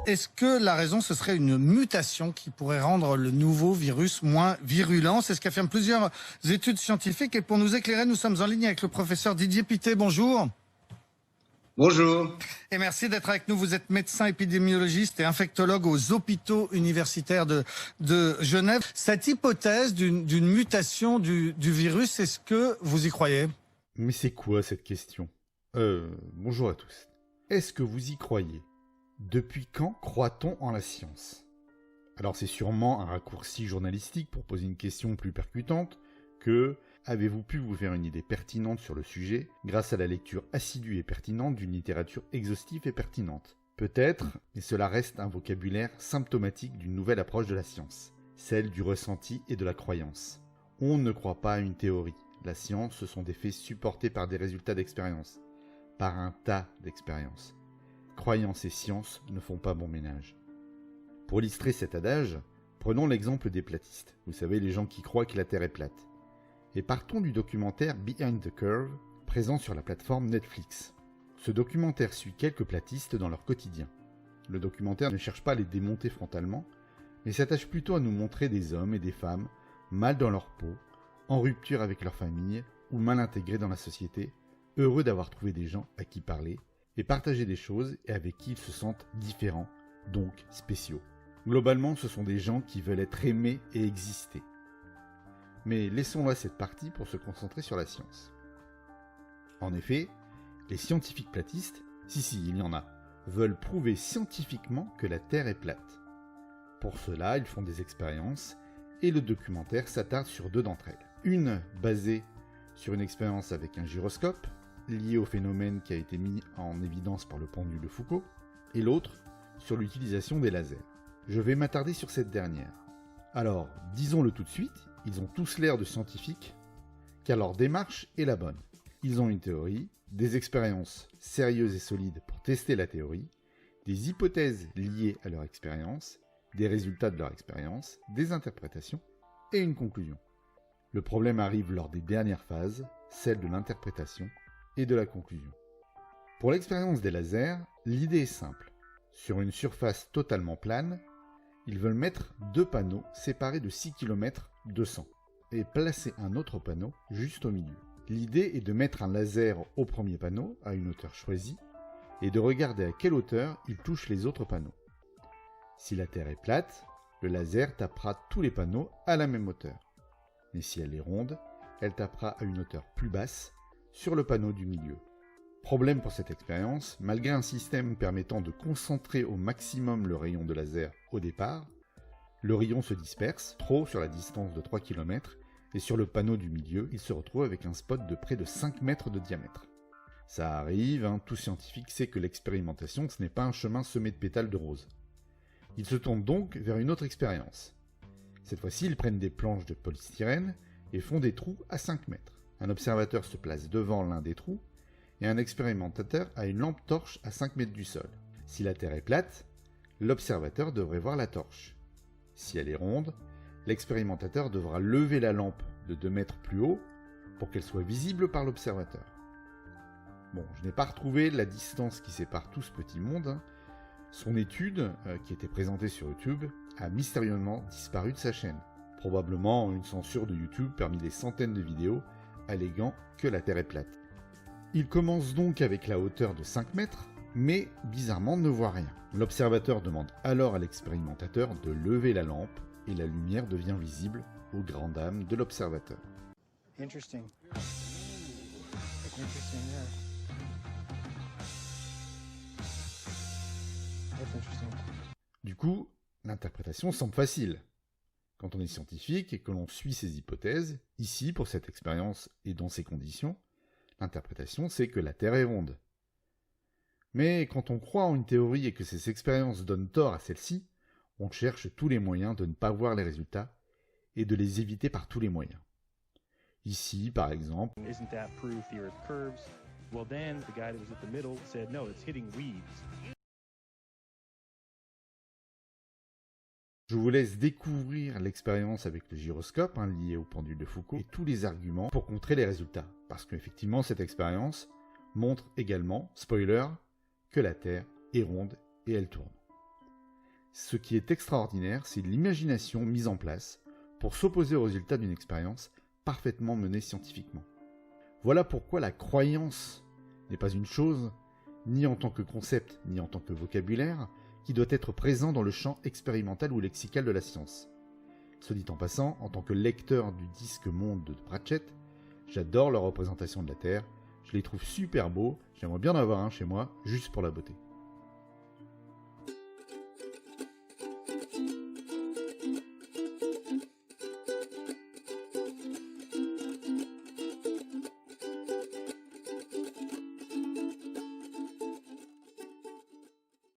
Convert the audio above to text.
Est-ce que la raison, ce serait une mutation qui pourrait rendre le nouveau virus moins virulent? C'est ce qu'affirment plusieurs études scientifiques. Et pour nous éclairer, nous sommes en ligne avec le professeur Didier Pittet. Bonjour. Bonjour. Et merci d'être avec nous. Vous êtes médecin épidémiologiste et infectologue aux hôpitaux universitaires de Genève. Cette hypothèse d'une mutation du virus, est-ce que vous y croyez? Mais c'est quoi cette question? Bonjour à tous. Est-ce que vous y croyez? Depuis quand croit-on en la science? Alors c'est sûrement un raccourci journalistique pour poser une question plus percutante que « Avez-vous pu vous faire une idée pertinente sur le sujet grâce à la lecture assidue et pertinente d'une littérature exhaustive et pertinente ?» Peut-être, mais cela reste un vocabulaire symptomatique d'une nouvelle approche de la science, celle du ressenti et de la croyance. On ne croit pas à une théorie. La science, ce sont des faits supportés par des résultats d'expérience, par un tas d'expériences. Croyance et science ne font pas bon ménage. Pour illustrer cet adage, prenons l'exemple des platistes. Vous savez, les gens qui croient que la Terre est plate. Et partons du documentaire Behind the Curve, présent sur la plateforme Netflix. Ce documentaire suit quelques platistes dans leur quotidien. Le documentaire ne cherche pas à les démonter frontalement, mais s'attache plutôt à nous montrer des hommes et des femmes mal dans leur peau, en rupture avec leur famille ou mal intégrés dans la société, heureux d'avoir trouvé des gens à qui parler et partager des choses et avec qui ils se sentent différents, donc spéciaux. Globalement, ce sont des gens qui veulent être aimés et exister. Mais laissons là cette partie pour se concentrer sur la science. En effet, les scientifiques platistes, si il y en a, veulent prouver scientifiquement que la Terre est plate. Pour cela, ils font des expériences et le documentaire s'attarde sur deux d'entre elles. Une basée sur une expérience avec un gyroscope, lié au phénomène qui a été mis en évidence par le pendule de Foucault, et l'autre sur l'utilisation des lasers. Je vais m'attarder sur cette dernière. Alors, disons-le tout de suite, ils ont tous l'air de scientifiques, car leur démarche est la bonne. Ils ont une théorie, des expériences sérieuses et solides pour tester la théorie, des hypothèses liées à leur expérience, des résultats de leur expérience, des interprétations et une conclusion. Le problème arrive lors des dernières phases, celle de l'interprétation et de la conclusion. Pour l'expérience des lasers, l'idée est simple. Sur une surface totalement plane, ils veulent mettre deux panneaux séparés de 6 km de 100 et placer un autre panneau juste au milieu. L'idée est de mettre un laser au premier panneau à une hauteur choisie et de regarder à quelle hauteur il touche les autres panneaux. Si la Terre est plate, le laser tapera tous les panneaux à la même hauteur. Mais si elle est ronde, elle tapera à une hauteur plus basse sur le panneau du milieu. Problème pour cette expérience, malgré un système permettant de concentrer au maximum le rayon de laser au départ, le rayon se disperse trop sur la distance de 3 km et sur le panneau du milieu, il se retrouve avec un spot de près de 5 mètres de diamètre. Ça arrive, tout scientifique sait que l'expérimentation ce n'est pas un chemin semé de pétales de rose. Ils se tournent donc vers une autre expérience. Cette fois-ci, ils prennent des planches de polystyrène et font des trous à 5 mètres. Un observateur se place devant l'un des trous et un expérimentateur a une lampe torche à 5 mètres du sol. Si la Terre est plate, l'observateur devrait voir la torche. Si elle est ronde, l'expérimentateur devra lever la lampe de 2 mètres plus haut pour qu'elle soit visible par l'observateur. Bon, je n'ai pas retrouvé la distance qui sépare tout ce petit monde. Son étude, qui était présentée sur YouTube, a mystérieusement disparu de sa chaîne. Probablement une censure de YouTube parmi les centaines de vidéos alléguant que la Terre est plate. Il commence donc avec la hauteur de 5 mètres, mais bizarrement ne voit rien. L'observateur demande alors à l'expérimentateur de lever la lampe et la lumière devient visible aux grandes dames de l'observateur. Interesting. Interesting, yeah. That's interesting. Du coup, l'interprétation semble facile. Quand on est scientifique et que l'on suit ses hypothèses, ici, pour cette expérience et dans ces conditions, l'interprétation c'est que la Terre est ronde. Mais quand on croit en une théorie et que ces expériences donnent tort à celle-ci, on cherche tous les moyens de ne pas voir les résultats et de les éviter par tous les moyens. Ici, par exemple, Isn't that proof the Earth curves? Well, then the guy that was at the middle said, no, it's hitting weeds. je vous laisse découvrir l'expérience avec le gyroscope lié au pendule de Foucault et tous les arguments pour contrer les résultats. Parce qu'effectivement, cette expérience montre également, spoiler, que la Terre est ronde et elle tourne. Ce qui est extraordinaire, c'est l'imagination mise en place pour s'opposer au résultat d'une expérience parfaitement menée scientifiquement. Voilà pourquoi la croyance n'est pas une chose, ni en tant que concept, ni en tant que vocabulaire, qui doit être présent dans le champ expérimental ou lexical de la science. Soit dit en passant, en tant que lecteur du disque Monde de Pratchett, j'adore leur représentation de la Terre, je les trouve super beaux, j'aimerais bien en avoir un chez moi, juste pour la beauté.